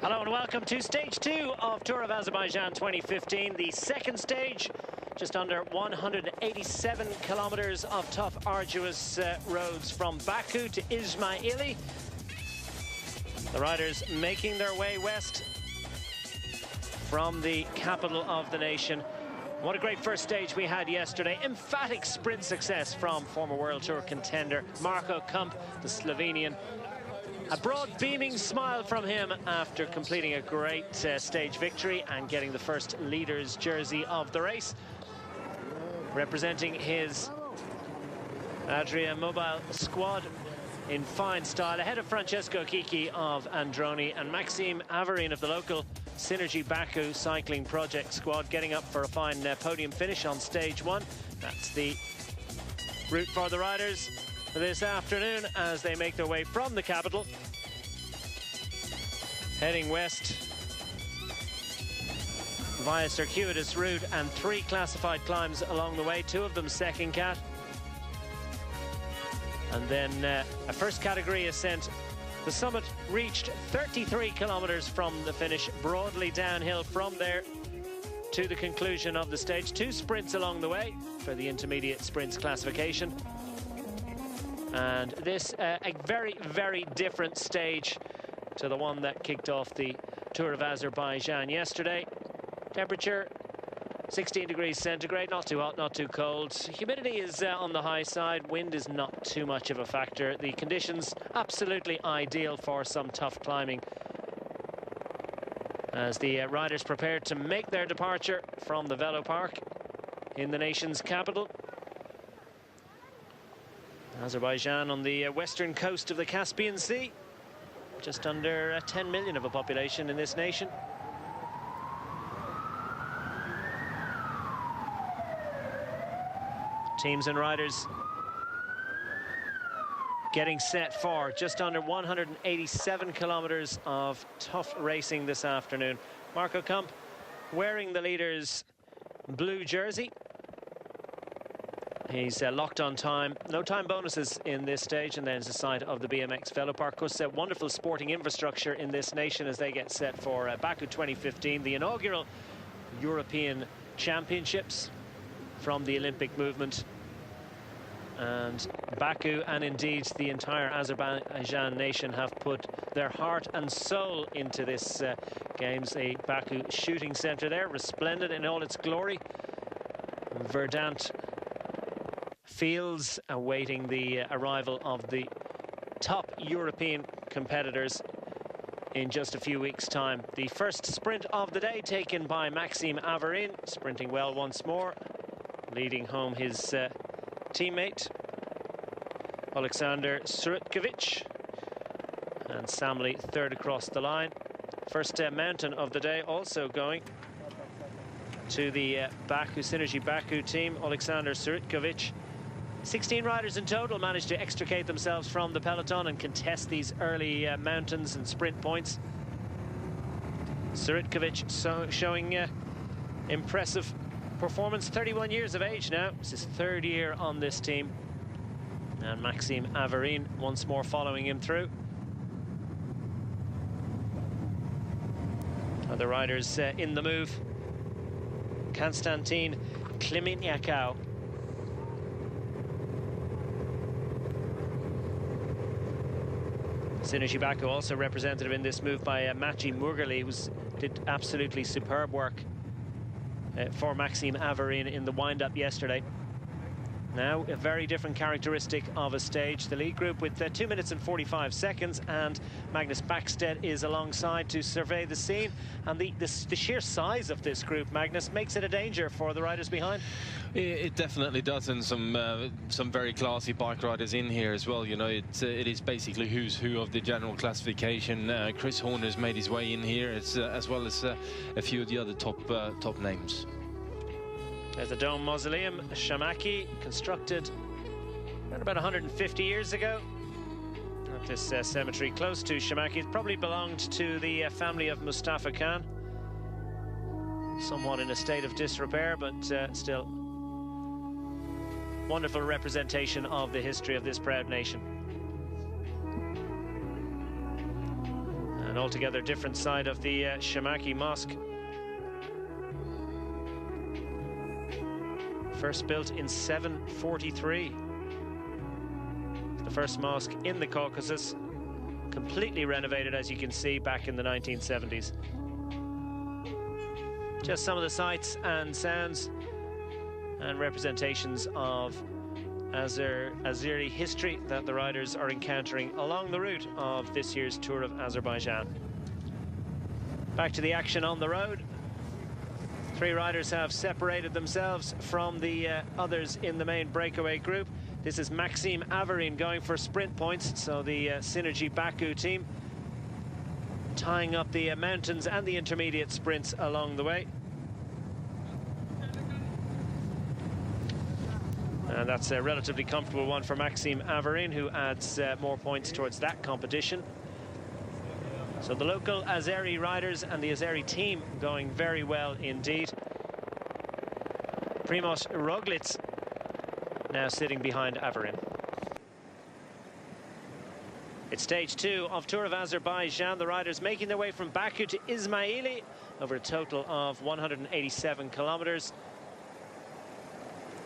Hello and welcome to stage 2 of Tour of Azerbaijan 2015. The second stage, just under 187 kilometers of tough, arduous roads from Baku to Ismaili. The riders making their way west from the capital of the nation. What a great first stage we had yesterday. Emphatic sprint success from former World Tour contender Marco Kump, the Slovenian. A broad beaming smile from him after completing a great stage victory and getting the first leader's jersey of the race. Representing his Adria Mobile squad in fine style, ahead of Francesco Chicchi of Androni and Maxime Avarin of the local Synergy Baku cycling project squad, getting up for a fine podium finish on stage 1. That's the route for the riders this afternoon as they make their way from the capital, heading west via circuitous route and 3 classified climbs along the way, 2 of them second cat, and then a first category ascent. The summit reached 33 kilometers from the finish, broadly downhill from there to the conclusion of the stage. 2 sprints along the way for the intermediate sprints classification. And this, a very, very different stage to the one that kicked off the Tour of Azerbaijan yesterday. Temperature, 16 degrees centigrade, not too hot, not too cold. Humidity is on the high side. Wind is not too much of a factor. The conditions absolutely ideal for some tough climbing as the riders prepared to make their departure from the Velo Park in the nation's capital. Azerbaijan on the western coast of the Caspian Sea. Just under 10 million of a population in this nation. Teams and riders getting set for just under 187 kilometers of tough racing this afternoon. Marco Kump wearing the leader's blue jersey. He's locked on time. No time bonuses in this stage, and then it's the site of the BMX Velo Park. Of course, wonderful sporting infrastructure in this nation as they get set for Baku 2015, the inaugural European Championships from the Olympic movement. And Baku, and indeed the entire Azerbaijan nation, have put their heart and soul into this Games. A Baku shooting centre there, resplendent in all its glory. Verdant fields awaiting the arrival of the top European competitors in just a few weeks' time. The first sprint of the day taken by Maxime Avarin, sprinting well once more, leading home his teammate Alexander Surutkovic, and Samli third across the line. First mountain of the day also going to the Baku Synergy Baku team, Alexander Surutkovic. 16 riders in total managed to extricate themselves from the peloton and contest these early mountains and sprint points. Surutkovic showing impressive performance, 31 years of age now. It's his 3rd year on this team. And Maxime Avarin once more following him through. Other riders in the move. Konstantin Klimitniakau. Synergy Baku also represented in this move by Maciej Murgali, who did absolutely superb work for Maxime Avarin in the wind-up yesterday. Now a very different characteristic of a stage. The lead group with 2 minutes and 45 seconds, and Magnus Backstedt is alongside to survey the scene. And the sheer size of this group, Magnus, makes it a danger for the riders behind. It definitely does, and some very classy bike riders in here as well. You know, it is basically who's who of the general classification. Chris Horner's made his way in here, as well as a few of the other top names. There's the Dome Mausoleum, Shamaki, constructed around about 150 years ago. At this cemetery close to Shamaki. It probably belonged to the family of Mustafa Khan. Somewhat in a state of disrepair, but still wonderful representation of the history of this proud nation. An altogether different side of the Shamaki Mosque. First built in 743. The first mosque in the Caucasus, completely renovated, as you can see, back in the 1970s. Just some of the sights and sounds and representations of Azeri history that the riders are encountering along the route of this year's Tour of Azerbaijan. Back to the action on the road. 3 riders have separated themselves from the others in the main breakaway group. This is Maxime Averin going for sprint points, so the Synergy Baku team tying up the mountains and the intermediate sprints along the way. And that's a relatively comfortable one for Maxime Averin, who adds more points towards that competition. So the local Azeri riders and the Azeri team going very well indeed. Primoz Roglic now sitting behind Averin. It's stage 2 of Tour of Azerbaijan. The riders making their way from Baku to Ismaili over a total of 187 kilometers.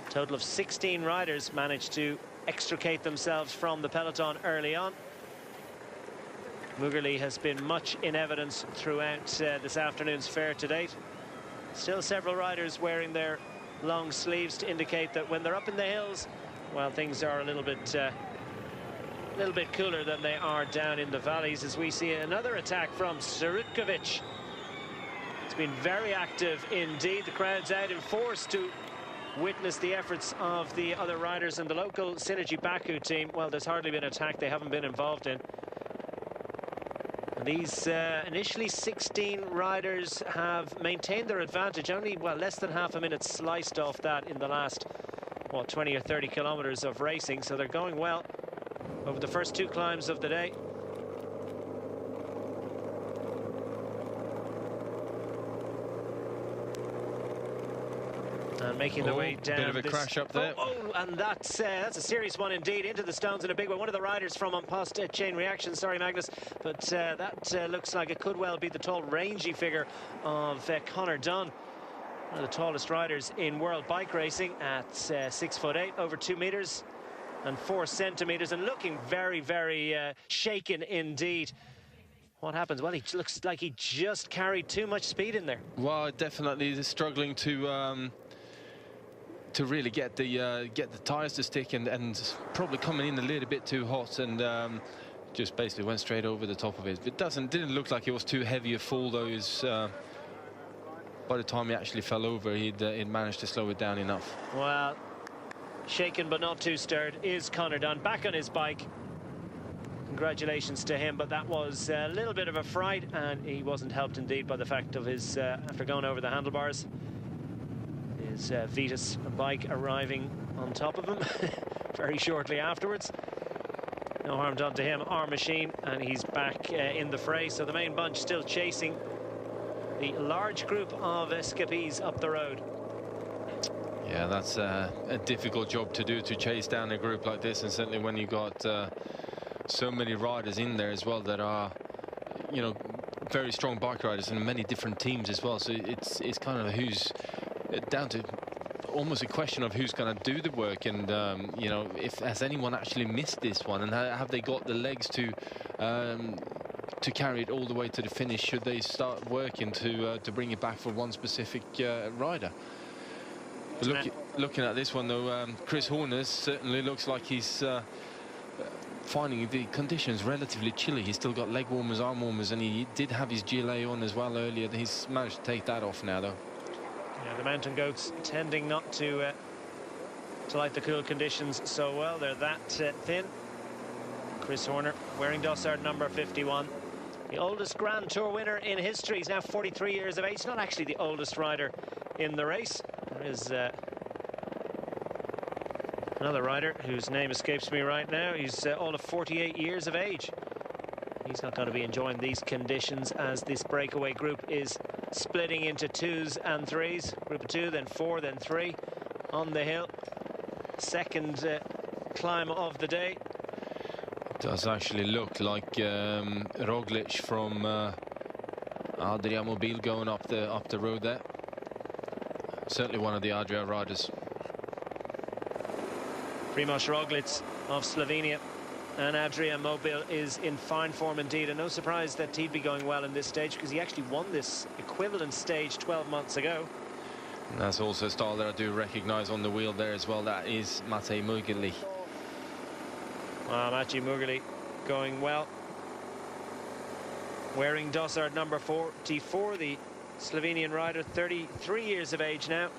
A total of 16 riders managed to extricate themselves from the peloton early on. Mugerli has been much in evidence throughout this afternoon's fair to date. Still several riders wearing their long sleeves to indicate that when they're up in the hills, well, things are a little bit cooler than they are down in the valleys, as we see another attack from Sirutkovic. It's been very active indeed. The crowd's out in force to witness the efforts of the other riders, and the local Synergy Baku team, well, there's hardly been an attack they haven't been involved in. And these initially 16 riders have maintained their advantage, only, well, less than half a minute sliced off that in the last, what, 20 or 30 kilometers of racing, so they're going well over the first 2 climbs of the day. And making their way down. Bit of a crash up there. And that's a serious one indeed, into the stones in a big way. One of the riders from Post Chain Reaction, sorry Magnus, but that looks like it could well be the tall, rangy figure of Conor Dunn, one of the tallest riders in world bike racing at 6'8", over 2 meters and 4 centimeters, and looking very, very shaken indeed. What happens? Well, he looks like he just carried too much speed in there. Well, definitely struggling to really get the tires to stick, and probably coming in a little bit too hot, and just basically went straight over the top of it. It didn't look like it was too heavy a fall, though. By the time he actually fell over, he'd managed to slow it down enough. Well, shaken but not too stirred is Conor Dunn, back on his bike. Congratulations to him, but that was a little bit of a fright, and he wasn't helped indeed by the fact of his, after going over the handlebars, his Vitus bike arriving on top of him very shortly afterwards. No harm done to him, our machine, and he's back in the fray. So the main bunch still chasing the large group of escapees up the road. Yeah, that's a difficult job to do, to chase down a group like this, and certainly when you've got so many riders in there as well that are, you know, very strong bike riders and many different teams as well. So it's kind of who's down to almost a question of who's going to do the work, and you know, has anyone actually missed this one, and have they got the legs to carry it all the way to the finish? Should they start working to bring it back for one specific rider? Looking at this one though, Chris Horner certainly looks like he's finding the conditions relatively chilly. He's still got leg warmers, arm warmers, and he did have his gilet on as well earlier. He's managed to take that off now though. Yeah, the mountain goats tending not to like the cool conditions so well. They're that thin. Chris Horner wearing dossard number 51. The oldest Grand Tour winner in history. He's now 43 years of age. He's not actually the oldest rider in the race. There is another rider whose name escapes me right now. He's all of 48 years of age. He's not going to be enjoying these conditions, as this breakaway group is splitting into 2s and 3s. Group of 2, then 4, then 3 on the hill. Second climb of the day. Does actually look like Roglic from Adria Mobil going up the road there. Certainly one of the Adria riders. Primož Roglic of Slovenia and Adria Mobil is in fine form indeed, and no surprise that he'd be going well in this stage, because he actually won this equivalent stage 12 months ago. And that's also a style that I do recognise on the wheel there as well. That is Matej Mugelj. Matej Mugelj going well. Wearing dossard number 44, the Slovenian rider, 33 years of age now.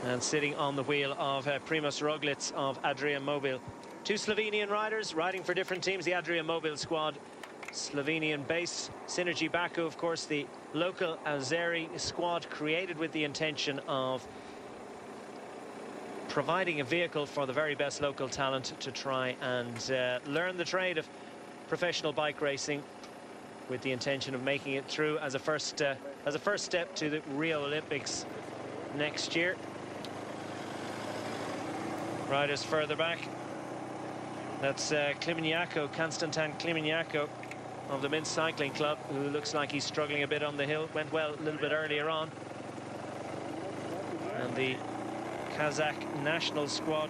And sitting on the wheel of Primož Roglic of Adria Mobil. Two Slovenian riders riding for different teams. The Adria Mobil squad, Slovenian base. Synergy Baku, of course, the local Azeri squad, created with the intention of providing a vehicle for the very best local talent to try and learn the trade of professional bike racing, with the intention of making it through as a first step to the Rio Olympics next year. Riders further back, that's Klimeniako, Konstantin Klimeniako of the Minsk Cycling Club, who looks like he's struggling a bit on the hill. Went well a little bit earlier on. And the Kazakh national squad,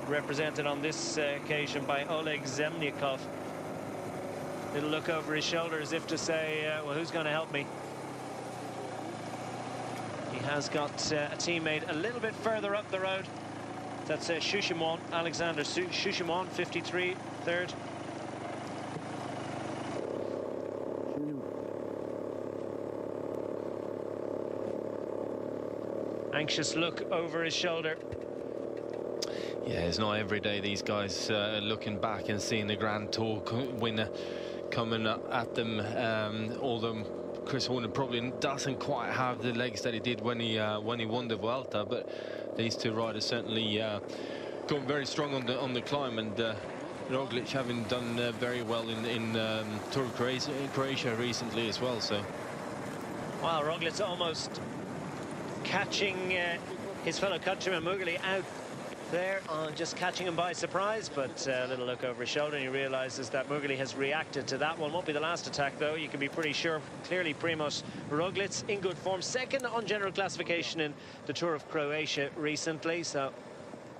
represented on this occasion by Oleg Zemnikov. Little look over his shoulder as if to say, well, who's going to help me? He has got a teammate a little bit further up the road. That's Shushimon, Alexander Shushimon, 53, third. Anxious look over his shoulder. Yeah, it's not every day these guys looking back and seeing the Grand Tour winner coming at them. Although Chris Horner probably doesn't quite have the legs that he did when he won the Vuelta, but these two riders certainly gone very strong on the climb, and Roglic having done very well in Tour of Croatia recently as well. So, wow, Roglic almost catching his fellow countryman Mugelj out there, just catching him by surprise, but a little look over his shoulder and he realizes that Mugelj has reacted to that one. Won't be the last attack though, you can be pretty sure. Clearly Primož Roglic in good form, second on general classification in the Tour of Croatia recently, so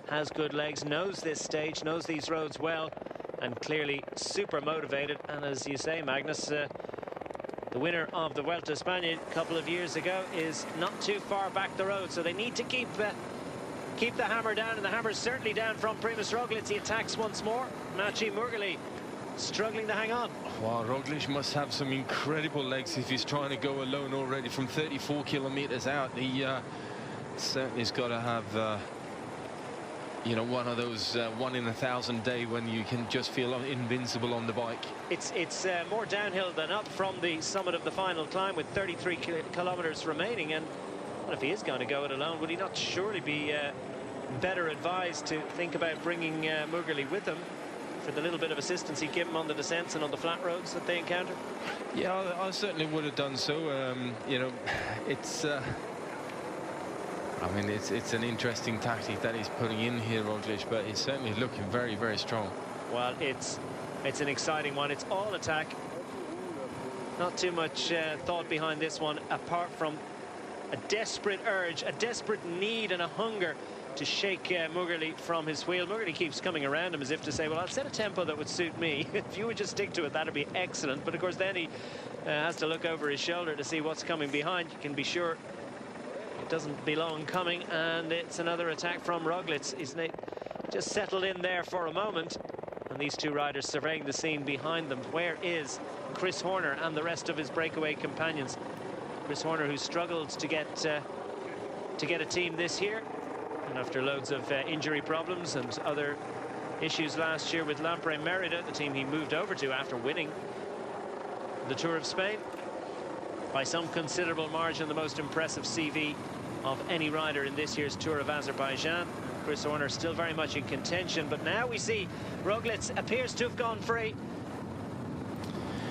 has good legs, knows this stage, knows these roads well, and clearly super motivated. And as you say, Magnus, the winner of the Vuelta a España a couple of years ago is not too far back the road, so they need to keep the hammer down, and the hammer's certainly down from Primož Roglic. He attacks once more. Matej Mugelj struggling to hang on. Wow, Roglic must have some incredible legs if he's trying to go alone already from 34 kilometers out. He certainly has got to have you know, one of those 1 in 1,000 day when you can just feel invincible on the bike. It's more downhill than up from the summit of the final climb, with 33 kilometers remaining. And well, if he is going to go it alone, would he not surely be better advised to think about bringing Mugelj with him for the little bit of assistance he'd give him on the descents and on the flat roads that they encounter? Yeah, I certainly would have done so. You know, it's I mean, it's an interesting tactic that he's putting in here, Roglic, but he's certainly looking very, very strong. Well, it's an exciting one. It's all attack. Not too much thought behind this one, apart from a desperate urge, a desperate need and a hunger to shake Mugelj from his wheel. Mugelj keeps coming around him as if to say, well, I'll set a tempo that would suit me. If you would just stick to it, that'd be excellent. But of course, then he has to look over his shoulder to see what's coming behind. You can be sure it doesn't be long coming, and it's another attack from Roglic. He's just settled in there for a moment, and these two riders surveying the scene behind them. Where is Chris Horner and the rest of his breakaway companions? Chris Horner, who struggled to get a team this year, and after loads of injury problems and other issues last year with Lampre Merida, the team he moved over to after winning the Tour of Spain. By some considerable margin, the most impressive CV of any rider in this year's Tour of Azerbaijan. Chris Horner still very much in contention, but now we see Roglic appears to have gone free.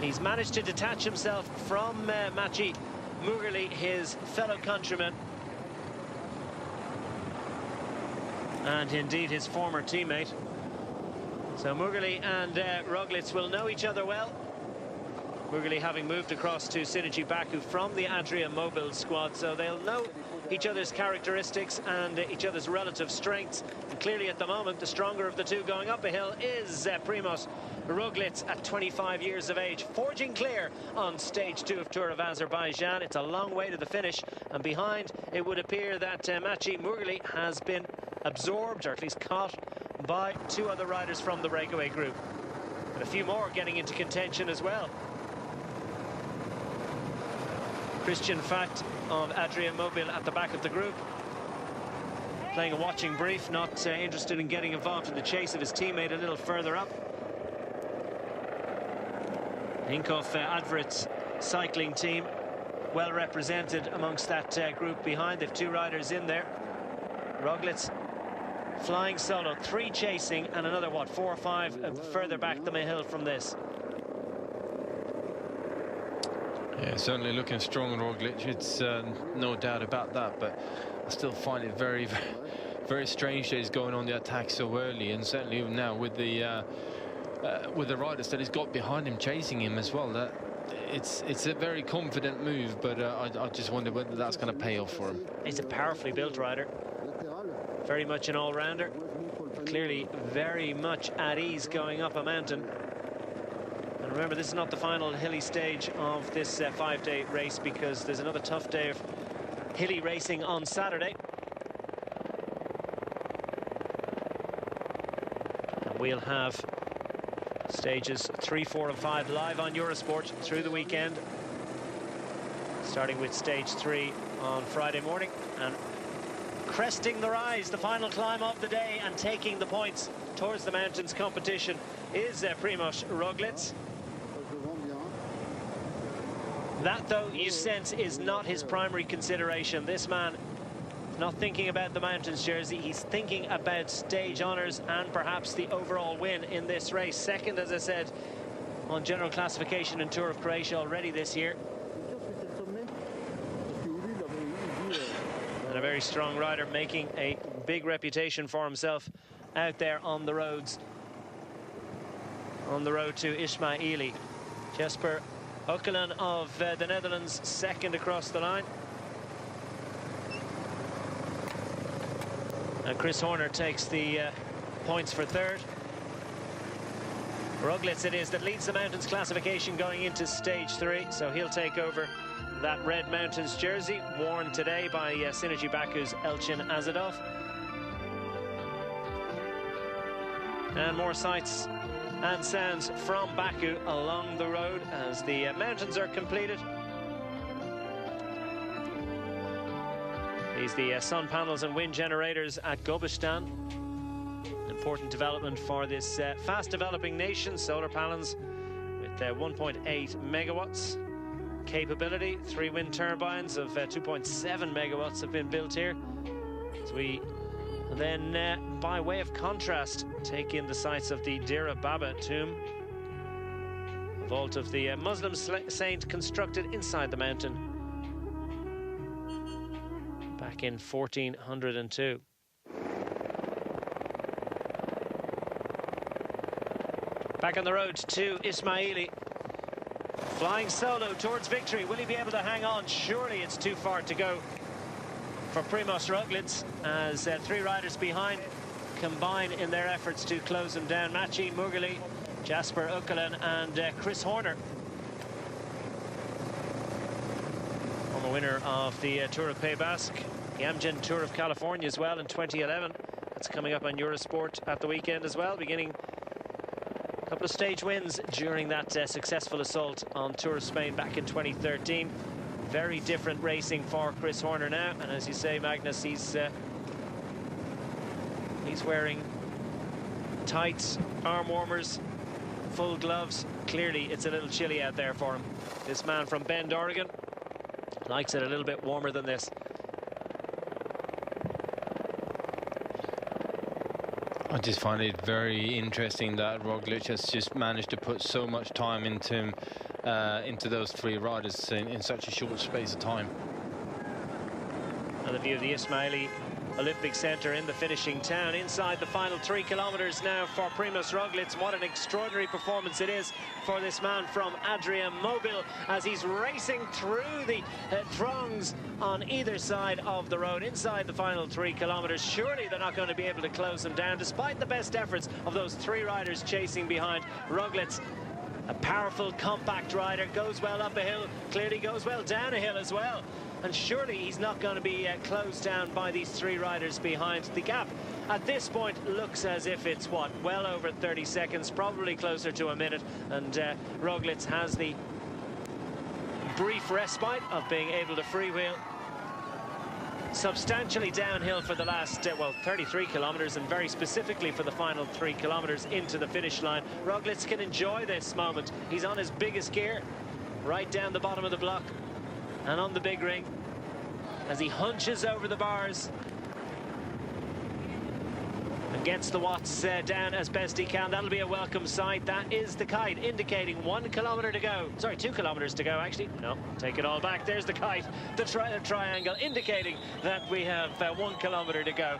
He's managed to detach himself from Matej Mugelj, his fellow countryman, and indeed his former teammate. So Mughali and Roglic will know each other well. Mughali having moved across to Synergy Baku from the Adria Mobil squad, so they'll know each other's characteristics and each other's relative strengths. And clearly at the moment, the stronger of the two going up a hill is Primož Roglic at 25 years of age, forging clear on stage 2 of Tour of Azerbaijan. It's a long way to the finish, and behind it would appear that Maciej Mughali has been absorbed, or at least caught, by 2 other riders from the breakaway group, and a few more getting into contention as well. Christian Fact of Adria Mobil at the back of the group, playing a watching brief, not interested in getting involved in the chase of his teammate a little further up. Hinkov Advrit's cycling team well represented amongst that group behind. They've 2 riders in there. Roglic flying solo, 3 chasing, and another, what, 4 or 5 further back the hill from this. Yeah, certainly looking strong, Roglic. It's no doubt about that, but I still find it very, very strange that he's going on the attack so early, and certainly now with the riders that he's got behind him chasing him as well. That it's a very confident move, but I just wonder whether that's going to pay off for him. He's a powerfully built rider, very much an all-rounder, clearly very much at ease going up a mountain. And remember, this is not the final hilly stage of this 5-day race, because there's another tough day of hilly racing on Saturday. And we'll have stages 3, 4 and 5 live on Eurosport through the weekend, starting with stage 3 on Friday morning, and cresting the rise, the final climb of the day, and taking the points towards the mountains competition is Primož Roglic. That, though, you sense is not his primary consideration. This man is not thinking about the mountains jersey. He's thinking about stage honours and perhaps the overall win in this race. Second, as I said, on general classification and Tour of Croatia already this year. And a very strong rider, making a big reputation for himself out there on the roads. On the road to Ismaili. Jesper Oekelin of the Netherlands, second across the line. And Chris Horner takes the points for third. Roglic it is that leads the mountains classification going into stage 3, so he'll take over that red mountains jersey, worn today by Synergy Baku's Elchin Azadov. And more sights and sounds from Baku along the road as the mountains are completed. These the sun panels and wind generators at Gobistan. An important development for this fast developing nation. Solar panels with 1.8 megawatts capability. 3 wind turbines of 2.7 megawatts have been built here. So we then, by way of contrast, take in the sights of the Dira Baba tomb, a vault of the Muslim saint constructed inside the mountain back in 1402. Back on the road to Ismaili, flying solo towards victory. Will he be able to hang on? Surely it's too far to go for Primož Roglic, as 3 riders behind combine in their efforts to close him down. Maciej Mughali, Jesper Oekelin and Chris Horner. Former winner of the Tour of Pays Basque, the Amgen Tour of California as well in 2011. That's coming up on Eurosport at the weekend as well, beginning a couple of stage wins during that successful assault on Tour of Spain back in 2013. Very different racing for Chris Horner now, and as you say, Magnus, he's wearing tights, arm warmers, full gloves. Clearly it's a little chilly out there for him. This man from Bend, Oregon, likes it a little bit warmer than this. I just find it very interesting that Roglic has just managed to put so much time into those 3 riders in such a short space of time. Another view of the Ismaili Olympic Centre in the finishing town. Inside the final 3 kilometres now for Primož Roglič. What an extraordinary performance it is for this man from Adriamobil as he's racing through the throngs on either side of the road. Inside the final 3 kilometres, surely they're not going to be able to close him down, despite the best efforts of those 3 riders chasing behind. Roglič, a powerful, compact rider, goes well up a hill, clearly goes well down a hill as well. And surely he's not going to be closed down by these 3 riders behind. The gap at this point looks as if it's, what, well over 30 seconds, probably closer to a minute. And Roglič has the brief respite of being able to freewheel substantially downhill for the last, well, 33 kilometres, and very specifically for the final 3 kilometres into the finish line. Roglič can enjoy this moment. He's on his biggest gear, right down the bottom of the block and on the big ring as he hunches over the bars and gets the watts down as best he can. That'll be a welcome sight. That is the kite indicating 1 kilometre to go. Sorry, 2 kilometres to go, actually. No, take it all back. There's the kite, the triangle indicating that we have 1 kilometre to go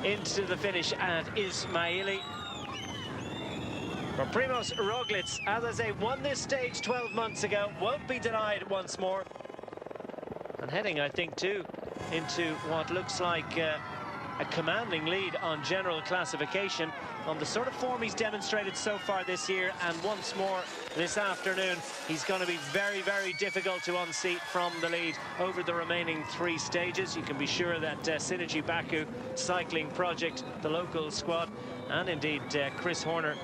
into the finish at Ismaili. For Primož Roglič, as I say, won this stage 12 months ago, won't be denied once more. And heading, I think, too, into what looks like a commanding lead on general classification on the sort of form he's demonstrated so far this year, and once more this afternoon he's going to be very, very difficult to unseat from the lead over the remaining 3 stages. You can be sure that Synergy Baku Cycling Project, the local squad, and indeed Chris Horner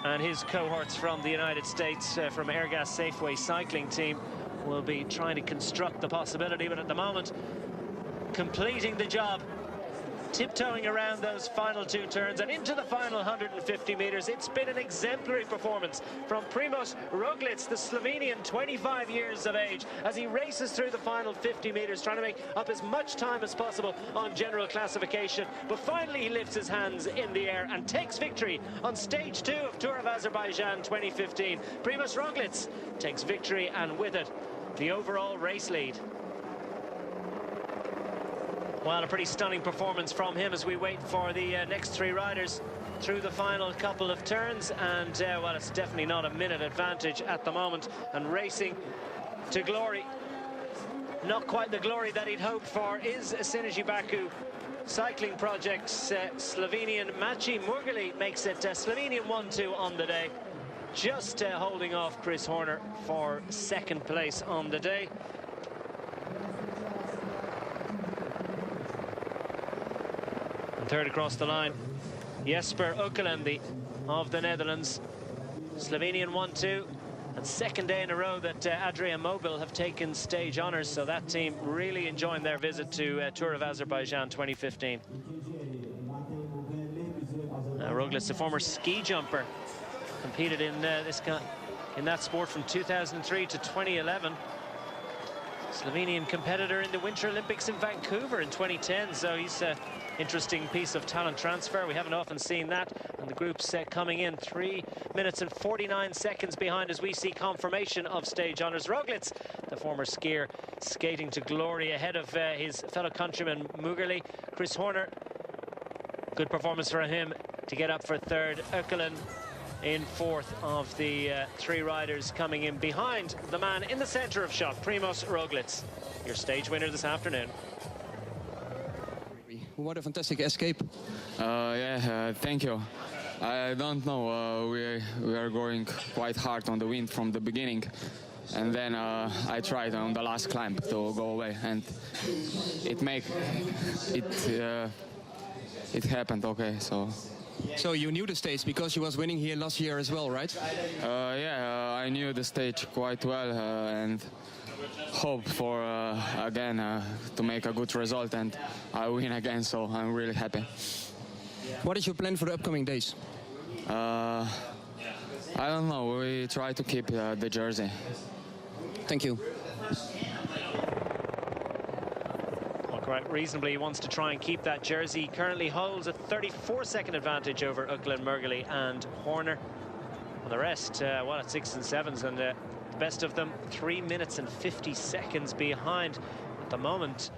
and his cohorts from the United States, from Airgas Safeway Cycling Team, will be trying to construct the possibility, but at the moment completing the job, tiptoeing around those final 2 turns and into the final 150 meters. It's been an exemplary performance from Primož Roglič, the Slovenian, 25 years of age, as he races through the final 50 meters, trying to make up as much time as possible on general classification. But finally he lifts his hands in the air and takes victory on stage 2 of Tour of Azerbaijan 2015. Primož Roglič takes victory, and with it the overall race lead. Well, a pretty stunning performance from him as we wait for the next 3 riders through the final couple of turns. And, well, it's definitely not a minute advantage at the moment. And racing to glory, not quite the glory that he'd hoped for, is Synergy Baku Cycling Project's Slovenian Maciej Murgeli makes it Slovenian 1-2 on the day, just holding off Chris Horner for 2nd place on the day. And 3rd across the line, Jesper Ukelen of the Netherlands, Slovenian 1-2, and 2nd day in a row that Adriamobil have taken stage honours, so that team really enjoying their visit to Tour of Azerbaijan 2015. Roglič, the former ski jumper, competed in that sport from 2003 to 2011. Slovenian competitor in the Winter Olympics in Vancouver in 2010, so he's an interesting piece of talent transfer. We haven't often seen that, and the group's coming in 3 minutes and 49 seconds behind as we see confirmation of stage honours. Roglič, the former skier, skating to glory ahead of his fellow countryman Murgeli. Chris Horner, good performance for him to get up for 3rd. Ukelen in 4th of the 3 riders coming in behind the man in the centre of shot, Primož Roglič, your stage winner this afternoon. What a fantastic escape. Thank you. I don't know, we are going quite hard on the wind from the beginning, and then I tried on the last climb to go away, and it happened okay. So you knew the stage because you was winning here last year as well, right? I knew the stage quite well, and hope for again to make a good result, and I win again, so I'm really happy. What is your plan for the upcoming days? I don't know, we try to keep the jersey. Thank you. Quite reasonably, he wants to try and keep that jersey. He currently holds a 34-second advantage over Ukelen, Murgeli and Horner. Well, the rest, well, at 6th and 7th, and the best of them 3 minutes and 50 seconds behind at the moment.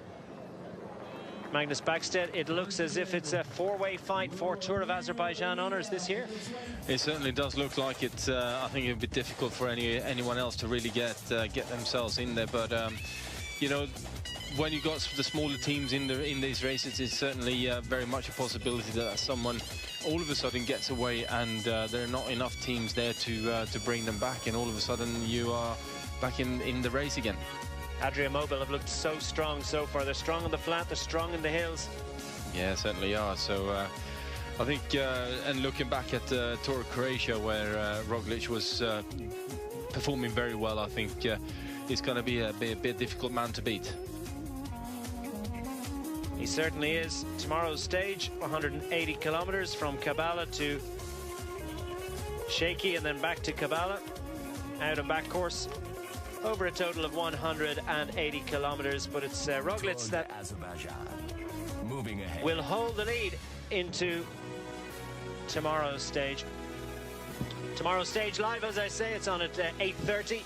Magnus Backstedt, it looks as if it's a four-way fight for Tour of Azerbaijan honours this year. It certainly does look like it. I think it'd be difficult for anyone else to really get themselves in there. But you know, when you got the smaller teams in these races, it's certainly very much a possibility that someone all of a sudden gets away, and there are not enough teams there to bring them back, and all of a sudden you are back in the race again. Adria Mobil have looked so strong so far. They're strong on the flat, they're strong in the hills. Yeah, certainly are. So I think, and looking back at Tour of Croatia, where Roglic was performing very well, I think he's going to be a bit difficult man to beat. He certainly is. Tomorrow's stage, 180 kilometers from Kabala to Shaky, and then back to Kabala, out and back course, over a total of 180 kilometers. But it's Roglic that moving ahead will hold the lead into tomorrow's stage. Tomorrow's stage live, as I say, it's on at 8:30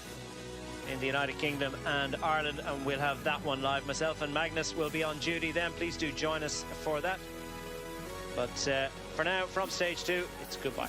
in the United Kingdom and Ireland, and we'll have that one live. Myself and Magnus will be on duty then. Please do join us for that. But for now, from stage 2, it's goodbye.